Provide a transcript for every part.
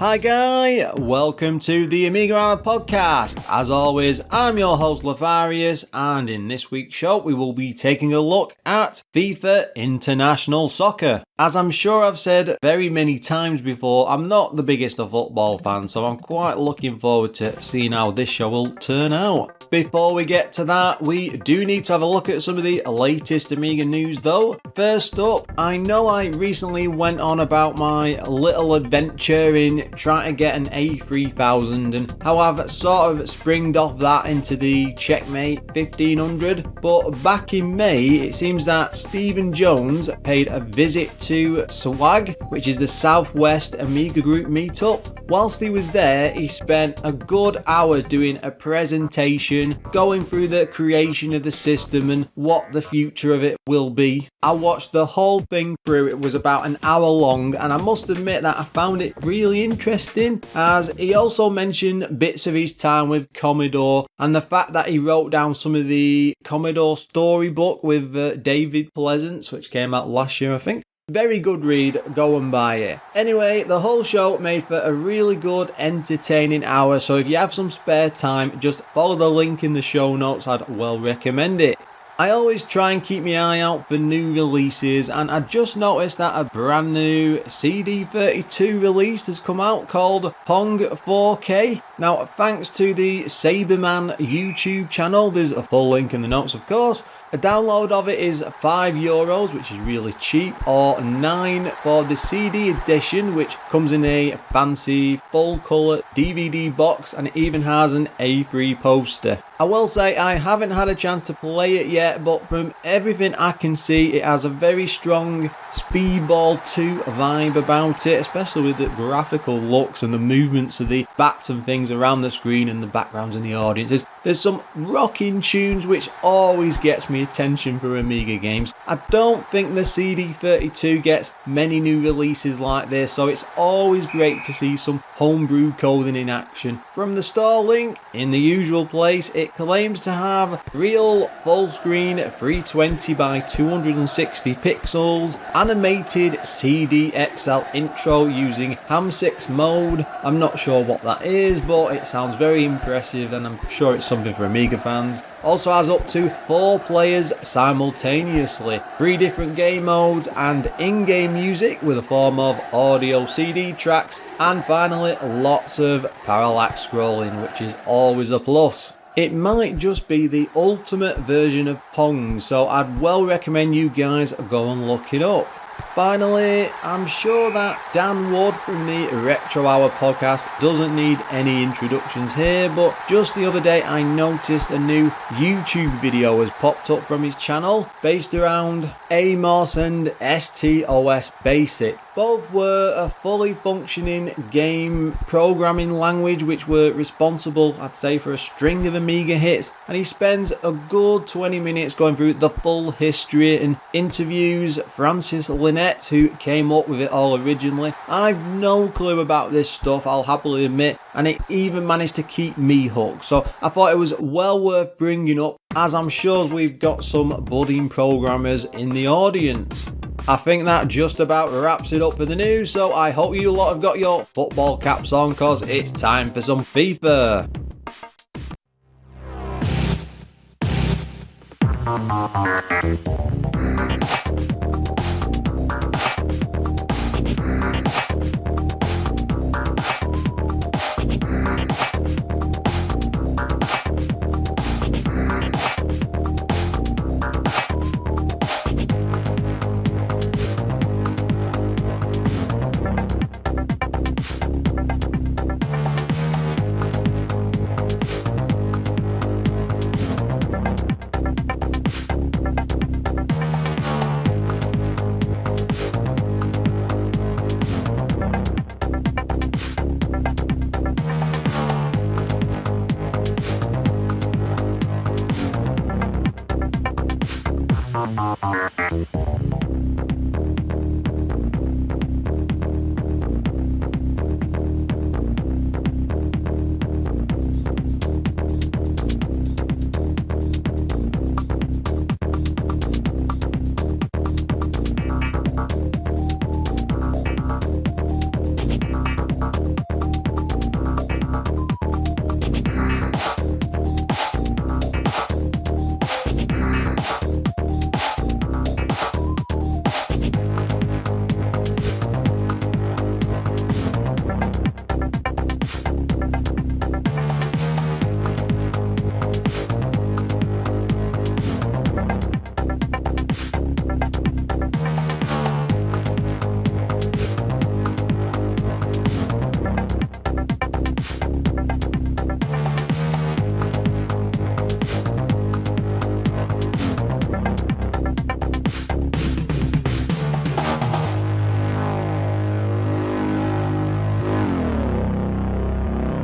Hi guy, welcome to the AMIGArama podcast. As always, I'm your host Lefarius, and in this week's show we will be taking a look at FIFA International Soccer. As I'm sure I've said very many times before, I'm not the biggest of football fan, so I'm quite looking forward to seeing how this show will turn out. Before we get to that, we do need to have a look at some of the latest Amiga news though. First up, I know I recently went on about my little adventure in trying to get an A3000 and how I've sort of springed off that into the Checkmate 1500, but back in May it seems that Stephen Jones paid a visit to SWAG, which is the Southwest Amiga Group meetup. Whilst he was there, he spent a good hour doing a presentation, going through the creation of the system and what the future of it will be. I watched the whole thing through. It was about an hour long, and I must admit that I found it really interesting, as he also mentioned bits of his time with Commodore and the fact that he wrote down some of the Commodore storybook with David Pleasance, which came out last year I think. Very good read, go and buy it. Anyway, the whole show made for a really good, entertaining hour, so if you have some spare time, just follow the link in the show notes, I'd well recommend it. I always try and keep my eye out for new releases, and I just noticed that a brand new CD32 release has come out called Pong 4K. Now, thanks to the Saberman YouTube channel, there's a full link in the notes of course. A download of it is €5, which is really cheap, or $9 for the CD edition, which comes in a fancy full colour DVD box, and it even has an A3 poster. I will say I haven't had a chance to play it yet, but from everything I can see, it has a very strong Speedball 2 vibe about it, especially with the graphical looks and the movements of the bats and things around the screen and the backgrounds in the audiences. There's some rocking tunes which always gets me attention for Amiga games. I don't think the CD32 gets many new releases like this, so it's always great to see some homebrew coding in action. From the store link, in the usual place, it claims to have real full screen 320 by 260 pixels, animated CDXL intro using Ham6 mode. I'm not sure what that is, but it sounds very impressive and I'm sure it's something for Amiga fans. Also has up to 4 players simultaneously, 3 different game modes and in-game music with a form of audio CD tracks, and finally lots of parallax scrolling, which is always a plus. It might just be the ultimate version of Pong, so I'd well recommend you guys go and look it up. Finally, I'm sure that Dan Wood from the Retro Hour podcast doesn't need any introductions here, but just the other day I noticed a new YouTube video has popped up from his channel based around AMOS and STOS Basic. Both were a fully functioning game programming language which were responsible, I'd say, for a string of Amiga hits, and he spends a good 20 minutes going through the full history and interviews Francis Lynette, who came up with it all originally. I've no clue about this stuff, I'll happily admit, and it even managed to keep me hooked, so I thought it was well worth bringing up, as I'm sure we've got some budding programmers in the audience. I think that just about wraps it up for the news, so I hope you lot have got your football caps on, cause it's time for some FIFA.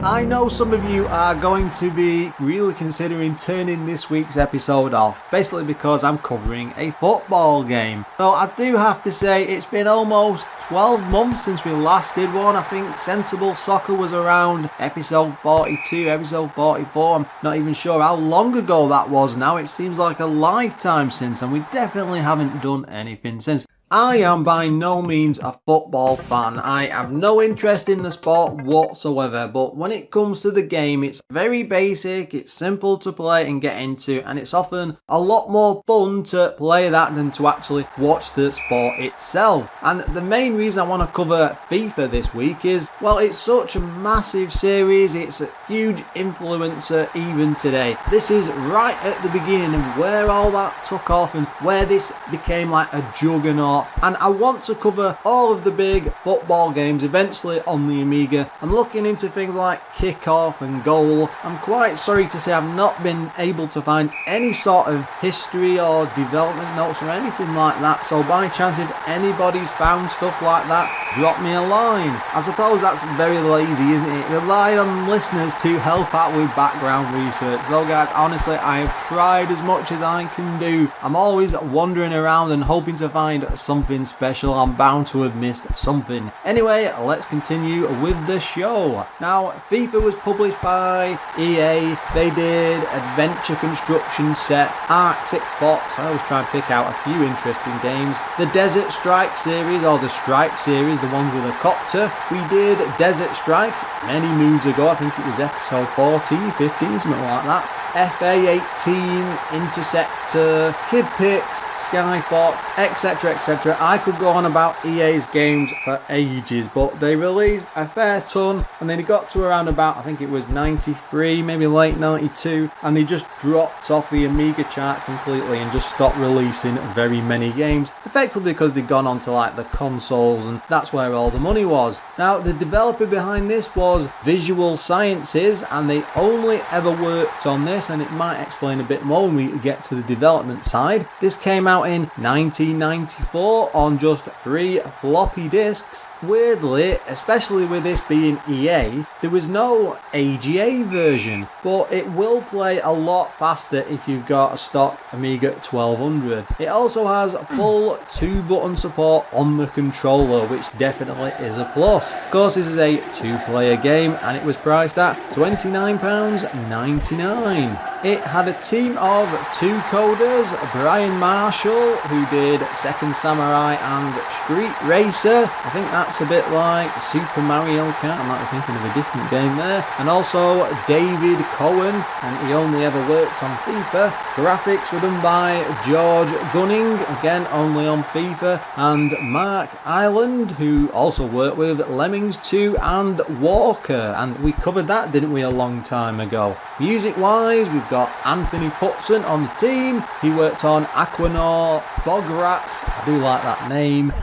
I know some of you are going to be really considering turning this week's episode off, basically because I'm covering a football game. So I do have to say it's been almost 12 months since we last did one. I think Sensible Soccer was around episode 42, episode 44. I'm not even sure how long ago that was now. It seems like a lifetime since, and we definitely haven't done anything since. I am by no means a football fan. I have no interest in the sport whatsoever, but when it comes to the game, it's very basic, it's simple to play and get into, and it's often a lot more fun to play that than to actually watch the sport itself. And the main reason I want to cover FIFA this week is, well, it's such a massive series, it's a huge influencer even today. This is right at the beginning of where all that took off and where this became like a juggernaut. And I want to cover all of the big football games eventually on the Amiga. I'm looking into things like kickoff and goal. I'm quite sorry to say I've not been able to find any sort of history or development notes or anything like that. So by chance, if anybody's found stuff like that, drop me a line. I suppose that's very lazy, isn't it? Rely on listeners to help out with background research. Though guys, honestly, I have tried as much as I can do. I'm always wandering around and hoping to find something special. I'm bound to have missed something. Anyway, let's continue with the show. Now, FIFA was published by EA. They did Adventure Construction Set, Arctic Fox. I always try and pick out a few interesting games. The Desert Strike series, or the Strike series, the one with a copter. We did Desert Strike many moons ago. I think it was episode 14, 15, something like that. FA18, Interceptor, Kid Pix, Skyfox, etc, etc. I could go on about EA's games for ages, but they released a fair ton, and then it got to around about, I think it was 93, maybe late 92, and they just dropped off the Amiga chart completely and just stopped releasing very many games, effectively because they'd gone on to like the consoles, and that's where all the money was. Now, the developer behind this was Visual Sciences, and they only ever worked on this, and it might explain a bit more when we get to the development side. This came out in 1994 on just 3 floppy disks. Weirdly, especially with this being EA, there was no AGA version, but it will play a lot faster if you've got a stock Amiga 1200. It also has full 2-button support on the controller, which definitely is a plus. Of course, this is a 2-player game, and it was priced at £29.99. It had a team of 2 coders, Brian Marshall, who did Second Samurai and Street Racer. I think that's a bit like Super Mario Kart. I might be thinking of a different game there. And also David Cohen, and he only ever worked on FIFA. Graphics were done by George Gunning, again only on FIFA, and Mark Island, who also worked with Lemmings 2 and Walker. And we covered that, didn't we, a long time ago. Music-wise, we've got Anthony Putson on the team. He worked on Aquanaut, Bograts, I do like that name,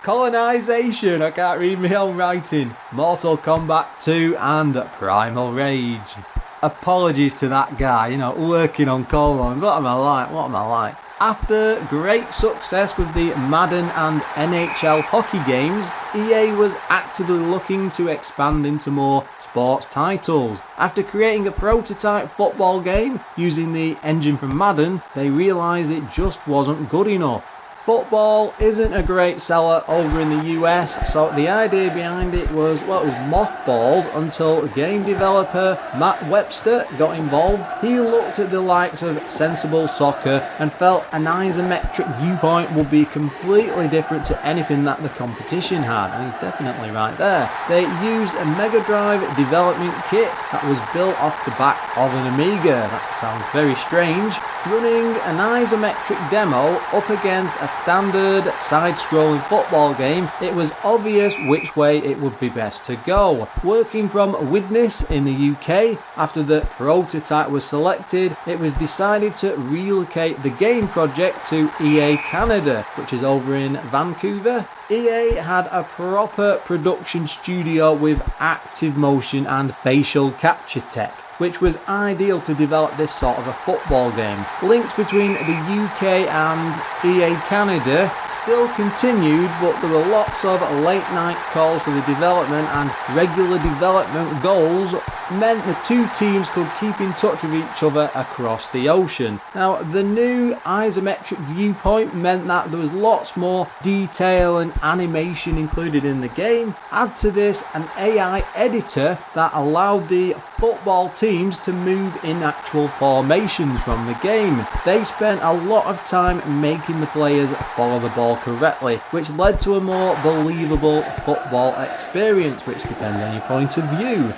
Colonization, I can't read my own writing, Mortal Kombat 2 and Primal Rage. Apologies to that guy, working on colons. What am I like? After great success with the Madden and NHL hockey games, EA was actively looking to expand into more sports titles. After creating a prototype football game using the engine from Madden, they realised it just wasn't good enough. Football isn't a great seller over in the US, so the idea behind it was, it was mothballed until game developer Matt Webster got involved. He looked at the likes of Sensible Soccer and felt an isometric viewpoint would be completely different to anything that the competition had, and he's definitely right there. They used a Mega Drive development kit that was built off the back of an Amiga. That sounds very strange. Running an isometric demo up against a standard side-scrolling football game, it was obvious which way it would be best to go. Working from Widnes in the UK, after the prototype was selected, it was decided to relocate the game project to EA Canada, which is over in Vancouver. EA had a proper production studio with active motion and facial capture tech, which was ideal to develop this sort of a football game. Links between the UK and EA Canada still continued, but there were lots of late night calls for the development, and regular development goals meant the two teams could keep in touch with each other across the ocean. Now, the new isometric viewpoint meant that there was lots more detail and animation included in the game. Add to this an AI editor that allowed the football teams to move in actual formations from the game. They spent a lot of time making the players follow the ball correctly, which led to a more believable football experience, which depends on your point of view.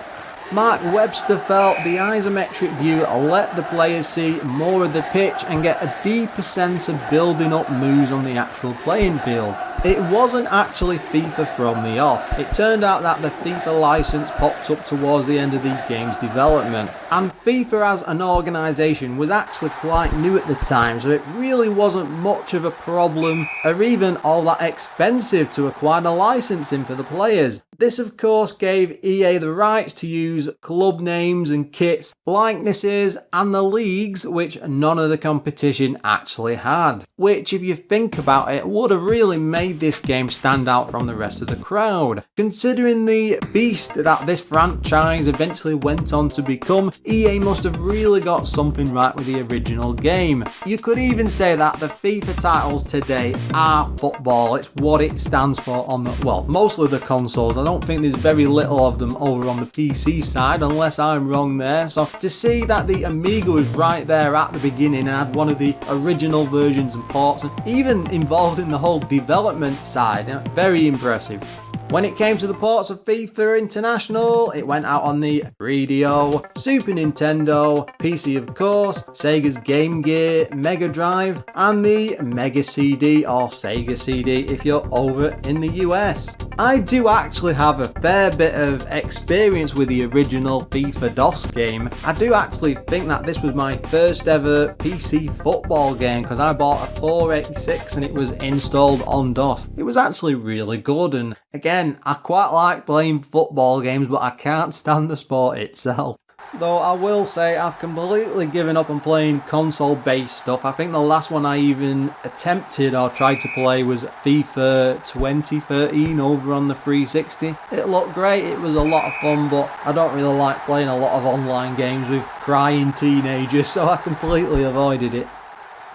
Mark Webster felt the isometric view let the players see more of the pitch and get a deeper sense of building up moves on the actual playing field. It wasn't actually FIFA from the off. It turned out that the FIFA license popped up towards the end of the game's development, and FIFA as an organisation was actually quite new at the time, so it really wasn't much of a problem or even all that expensive to acquire the licensing for the players. This of course gave EA the rights to use club names and kits, likenesses and the leagues which none of the competition actually had, which if you think about it would have really made this game stand out from the rest of the crowd. Considering the beast that this franchise eventually went on to become, EA must have really got something right with the original game. You could even say that the FIFA titles today are football. It's what it stands for on the, well, mostly the consoles. I don't think there's very little of them over on the PC side, unless I'm wrong there. So to see that the Amiga was right there at the beginning and had one of the original versions and ports, and even involved in the whole development side, very impressive. When it came to the ports of FIFA International, it went out on the 3DO, Super Nintendo, PC of course, Sega's Game Gear, Mega Drive, and the Mega CD or Sega CD if you're over in the US. I do actually have a fair bit of experience with the original FIFA DOS game. I do actually think that this was my first ever PC football game because I bought a 486 and it was installed on DOS. It was actually really good, and again, I quite like playing football games, but I can't stand the sport itself. Though I will say I've completely given up on playing console-based stuff. I think the last one I even attempted or tried to play was FIFA 2013 over on the 360. It looked great, it was a lot of fun, but I don't really like playing a lot of online games with crying teenagers, so I completely avoided it.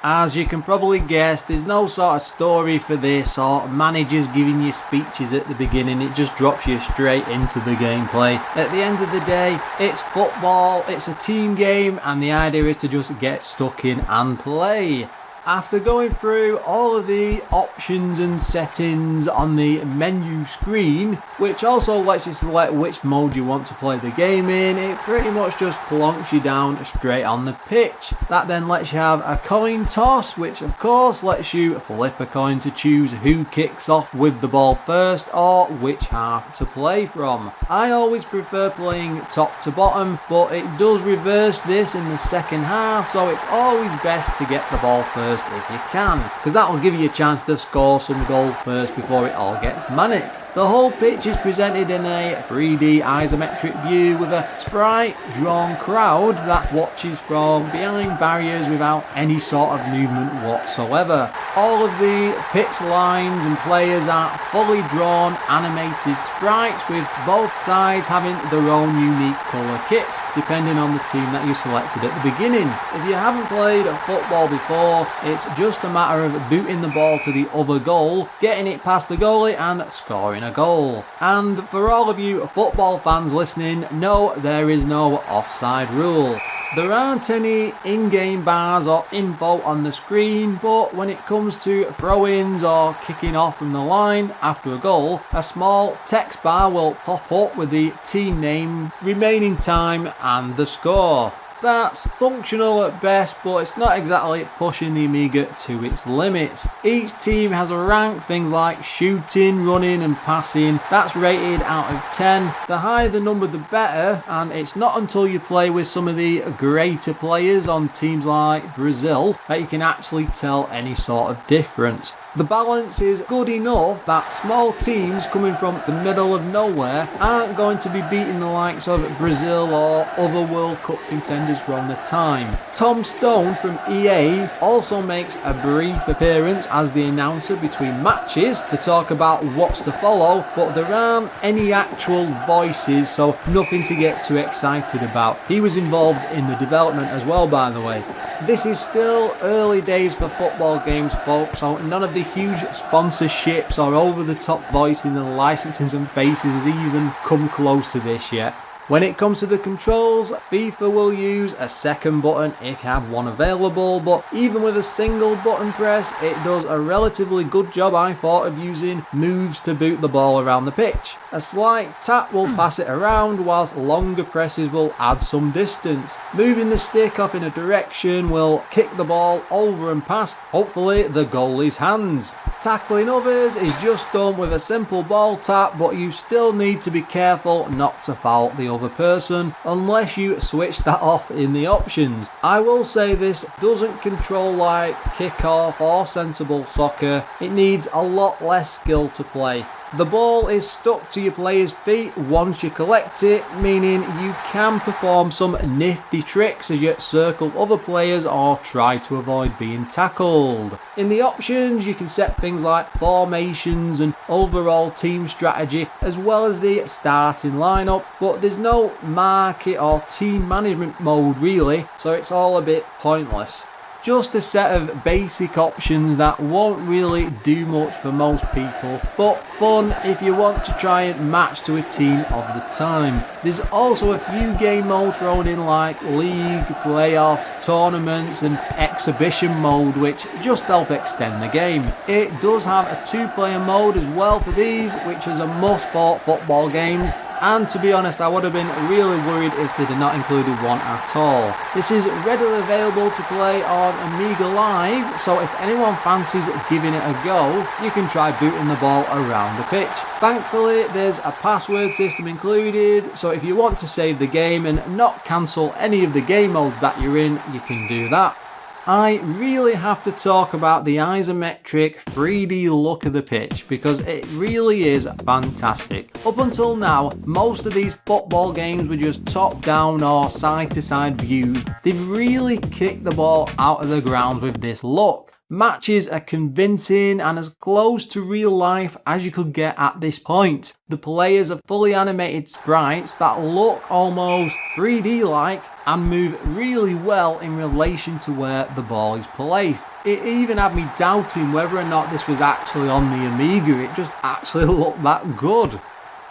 As you can probably guess, there's no sort of story for this or managers giving you speeches at the beginning. It just drops you straight into the gameplay. At the end of the day, it's football, it's a team game, and the idea is to just get stuck in and play. After going through all of the options and settings on the menu screen, which also lets you select which mode you want to play the game in, it pretty much just plonks you down straight on the pitch. That then lets you have a coin toss, which of course lets you flip a coin to choose who kicks off with the ball first or which half to play from. I always prefer playing top to bottom, but it does reverse this in the second half, so it's always best to get the ball first if you can, because that will give you a chance to score some goals first before it all gets manic. The whole pitch is presented in a 3D isometric view with a sprite-drawn crowd that watches from behind barriers without any sort of movement whatsoever. All of the pitch lines and players are fully drawn animated sprites, with both sides having their own unique colour kits depending on the team that you selected at the beginning. If you haven't played football before, it's just a matter of booting the ball to the other goal, getting it past the goalie and scoring a goal. And for all of you football fans listening, no, there is no offside rule. There aren't any in-game bars or info on the screen, but when it comes to throw-ins or kicking off from the line after a goal, a small text bar will pop up with the team name, remaining time and the score. That's functional at best, but it's not exactly pushing the Amiga to its limits. Each team has a rank, things like shooting, running and passing. That's rated out of 10. The higher the number the better, and it's not until you play with some of the greater players on teams like Brazil that you can actually tell any sort of difference. The balance is good enough that small teams coming from the middle of nowhere aren't going to be beating the likes of Brazil or other World Cup contenders from the time. Tom Stone from EA also makes a brief appearance as the announcer between matches to talk about what's to follow, but there aren't any actual voices, so nothing to get too excited about. He was involved in the development as well, by the way. This is still early days for football games, folks, so none of the huge sponsorships or over-the-top voicing and licensing and faces has even come close to this yet. When it comes to the controls, FIFA will use a second button if you have one available, but even with a single button press, it does a relatively good job, I thought, of using moves to boot the ball around the pitch. A slight tap will pass it around, whilst longer presses will add some distance. Moving the stick off in a direction will kick the ball over and past, hopefully, the goalie's hands. Tackling others is just done with a simple ball tap, but you still need to be careful not to foul the other person unless you switch that off in the options. I will say this doesn't control like kickoff or sensible soccer. It needs a lot less skill to play. The ball is stuck to your player's feet once you collect it, meaning you can perform some nifty tricks as you circle other players or try to avoid being tackled. In the options, you can set things like formations and overall team strategy, as well as the starting lineup, but there's no market or team management mode really, so it's all a bit pointless. Just a set of basic options that won't really do much for most people, but fun if you want to try and match to a team of the time. There's also a few game modes thrown in like league, playoffs, tournaments and exhibition mode, which just help extend the game. It does have a 2-player mode as well for these, which is a must for football games. And to be honest, I would have been really worried if they did not include one at all. This is readily available to play on Amiga Live, so if anyone fancies giving it a go, you can try booting the ball around the pitch. Thankfully, there's a password system included, so if you want to save the game and not cancel any of the game modes that you're in, you can do that. I really have to talk about the isometric 3D look of the pitch because it really is fantastic. Up until now, most of these football games were just top-down or side-to-side views. They've really kicked the ball out of the ground with this look. Matches are convincing and as close to real life as you could get at this point. The players are fully animated sprites that look almost 3D-like and move really well in relation to where the ball is placed. It even had me doubting whether or not this was actually on the Amiga. It just actually looked that good.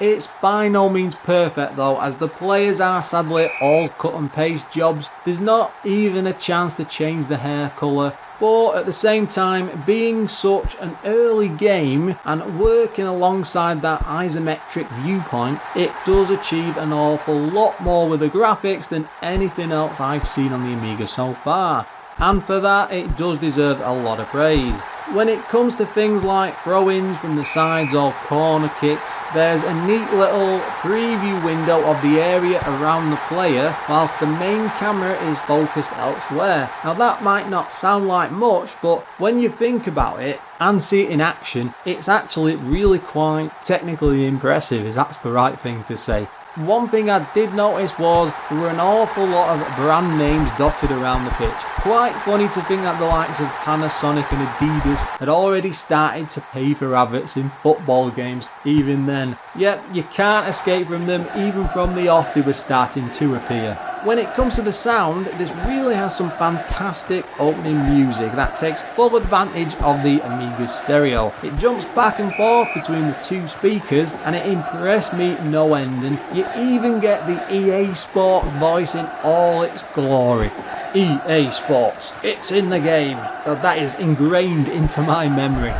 It's by no means perfect though, as the players are sadly all cut and paste jobs. There's not even a chance to change the hair colour. But at the same time, being such an early game and working alongside that isometric viewpoint, it does achieve an awful lot more with the graphics than anything else I've seen on the Amiga so far. And for that, it does deserve a lot of praise. When it comes to things like throw-ins from the sides or corner kicks, there's a neat little preview window of the area around the player whilst the main camera is focused elsewhere. Now that might not sound like much, but when you think about it and see it in action, it's actually really quite technically impressive, if that's the right thing to say. One thing I did notice was there were an awful lot of brand names dotted around the pitch. Quite funny to think that the likes of Panasonic and Adidas had already started to pay for adverts in football games even then. Yep, you can't escape from them, even from the off they were starting to appear. When it comes to the sound, this really has some fantastic opening music that takes full advantage of the Amiga stereo. It jumps back and forth between the two speakers and it impressed me no end, and you even get the EA Sports voice in all its glory. EA Sports, it's in the game. That is ingrained into my memory.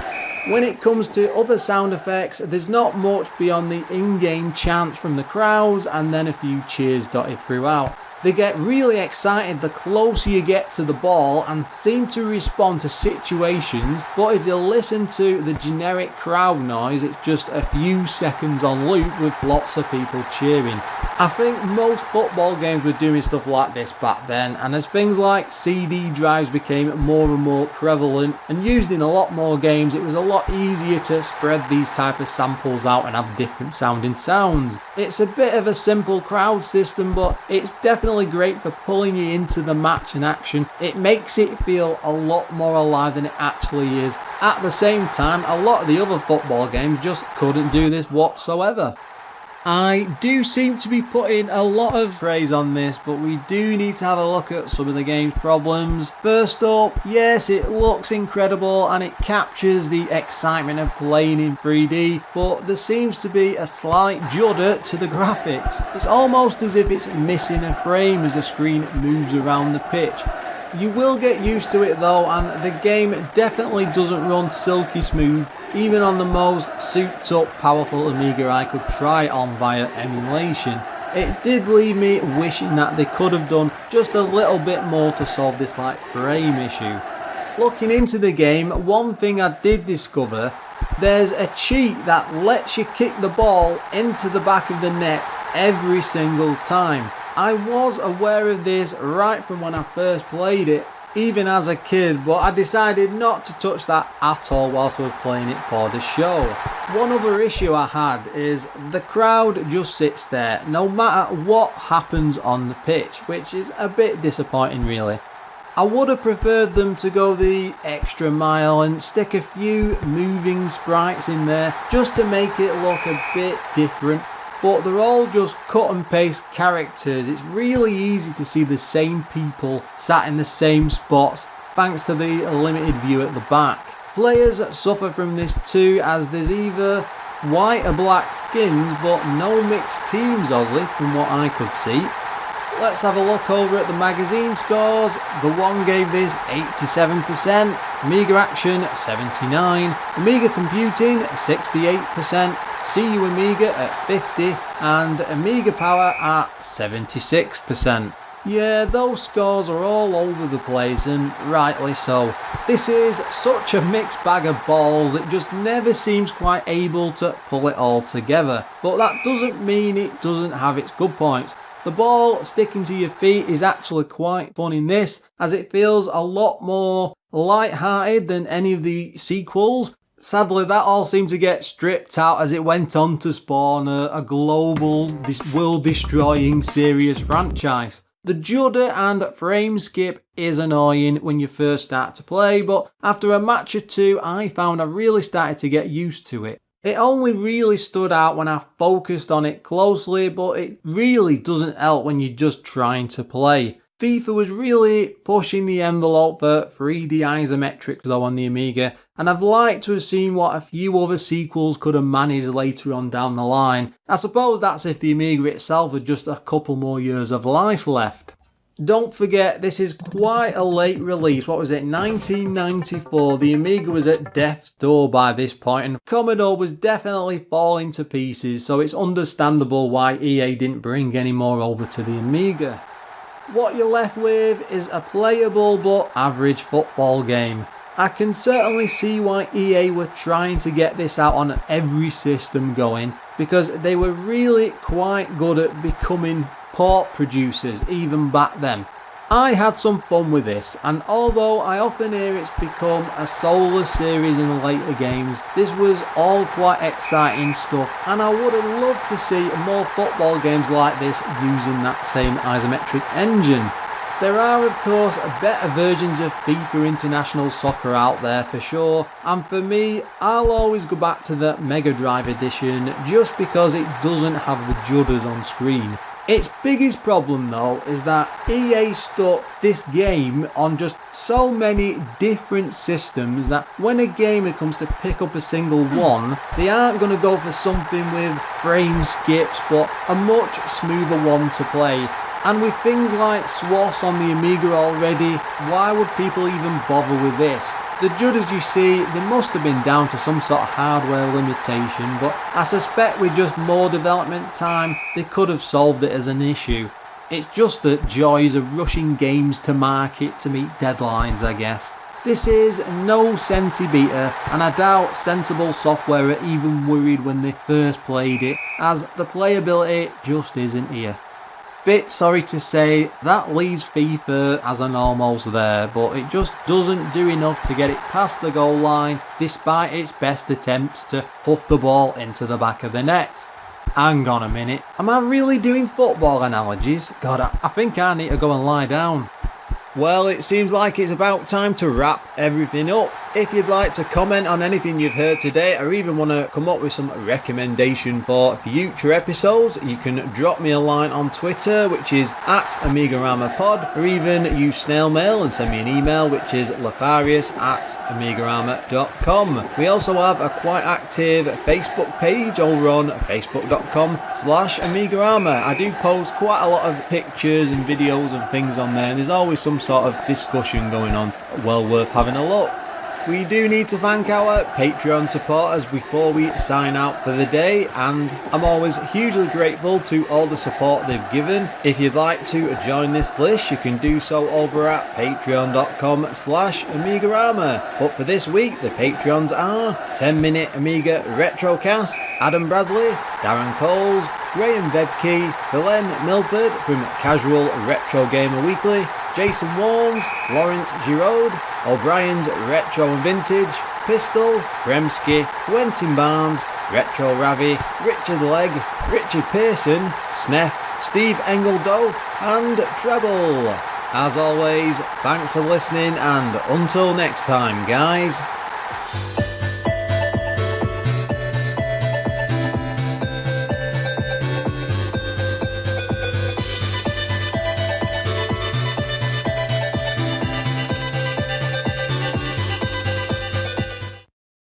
When it comes to other sound effects, there's not much beyond the in-game chants from the crowds and then a few cheers dotted throughout. They get really excited the closer you get to the ball and seem to respond to situations, but if you listen to the generic crowd noise, it's just a few seconds on loop with lots of people cheering. I think most football games were doing stuff like this back then, and as things like CD drives became more and more prevalent and used in a lot more games, it was a lot easier to spread these type of samples out and have different sounding sounds. It's a bit of a simple crowd system, but it's definitely great for pulling you into the match and action. It makes it feel a lot more alive than it actually is. At the same time, a lot of the other football games just couldn't do this whatsoever. I do seem to be putting a lot of praise on this, but we do need to have a look at some of the game's problems. First up, yes, it looks incredible and it captures the excitement of playing in 3D, but there seems to be a slight judder to the graphics. It's almost as if it's missing a frame as the screen moves around the pitch. You will get used to it though, and the game definitely doesn't run silky smooth, even on the most souped up powerful Amiga I could try on via emulation. It did leave me wishing that they could have done just a little bit more to solve this frame issue. Looking into the game, one thing I did discover, there's a cheat that lets you kick the ball into the back of the net every single time. I was aware of this right from when I first played it, even as a kid, but I decided not to touch that at all whilst I was playing it for the show. One other issue I had is the crowd just sits there no matter what happens on the pitch, which is a bit disappointing really. I would have preferred them to go the extra mile and stick a few moving sprites in there just to make it look a bit different. But they're all just cut and paste characters. It's really easy to see the same people sat in the same spots thanks to the limited view at the back. Players suffer from this too, as there's either white or black skins but no mixed teams oddly from what I could see. Let's have a look over at the magazine scores. The One gave this 87%, Amiga Action 79%, Amiga Computing 68%, CU Amiga at 50% and Amiga Power at 76%. Yeah, those scores are all over the place and rightly so. This is such a mixed bag of balls, it just never seems quite able to pull it all together. But that doesn't mean it doesn't have its good points. The ball sticking to your feet is actually quite fun in this, as it feels a lot more light-hearted than any of the sequels. Sadly, that all seemed to get stripped out as it went on to spawn a global, world-destroying serious franchise. The judder and frame skip is annoying when you first start to play, but after a match or two I found I really started to get used to it. It only really stood out when I focused on it closely, but it really doesn't help when you're just trying to play. FIFA was really pushing the envelope for 3D isometrics though on the Amiga, and I'd like to have seen what a few other sequels could have managed later on down the line. I suppose that's if the Amiga itself had just a couple more years of life left. Don't forget, this is quite a late release. What was it, 1994? The Amiga was at death's door by this point, and Commodore was definitely falling to pieces, so it's understandable why EA didn't bring any more over to the Amiga. What you're left with is a playable but average football game. I can certainly see why EA were trying to get this out on every system going, because they were really quite good at becoming port producers even back then. I had some fun with this, and although I often hear it's become a soulless series in the later games, this was all quite exciting stuff, and I would have loved to see more football games like this using that same isometric engine. There are of course better versions of FIFA International Soccer out there for sure, and for me I'll always go back to the Mega Drive edition just because it doesn't have the judders on screen. Its biggest problem though is that EA stuck this game on just so many different systems that when a gamer comes to pick up a single one, they aren't going to go for something with frame skips but a much smoother one to play. And with things like STOS on the Amiga already, why would people even bother with this? The judders you see, they must have been down to some sort of hardware limitation, but I suspect with just more development time, they could have solved it as an issue. It's just the joys of rushing games to market to meet deadlines, I guess. This is no Sensi beta, and I doubt Sensible Software are even worried when they first played it, as the playability just isn't here. Bit sorry to say, that leaves FIFA as an almost there, but it just doesn't do enough to get it past the goal line despite its best attempts to huff the ball into the back of the net. Hang on a minute, am I really doing football analogies? God, I think I need to go and lie down. Well, it seems like it's about time to wrap everything up. If you'd like to comment on anything you've heard today, or even want to come up with some recommendation for future episodes, you can drop me a line on Twitter, which is @AmigaRamaPod, or even use snail mail and send me an email, which is lefarius@amigarama.com. We also have a quite active Facebook page over on facebook.com/AmigaRama. I do post quite a lot of pictures and videos and things on there, and there's always some sort of discussion going on. Well worth having a look. We do need to thank our Patreon supporters before we sign out for the day, and I'm always hugely grateful to all the support they've given. If you'd like to join this list, you can do so over at patreon.com/AmigaRama. But for this week, the Patreons are 10 Minute Amiga Retrocast, Adam Bradley, Darren Coles, Graham Vebke, Glenn Milford from Casual Retro Gamer Weekly, Jason Warnes, Laurent Giraud, O'Brien's Retro and Vintage, Pistol, Bremsky, Quentin Barnes, Retro Ravi, Richard Legg, Richard Pearson, Sneff, Steve Engeldo, and Treble. As always, thanks for listening, and until next time, guys.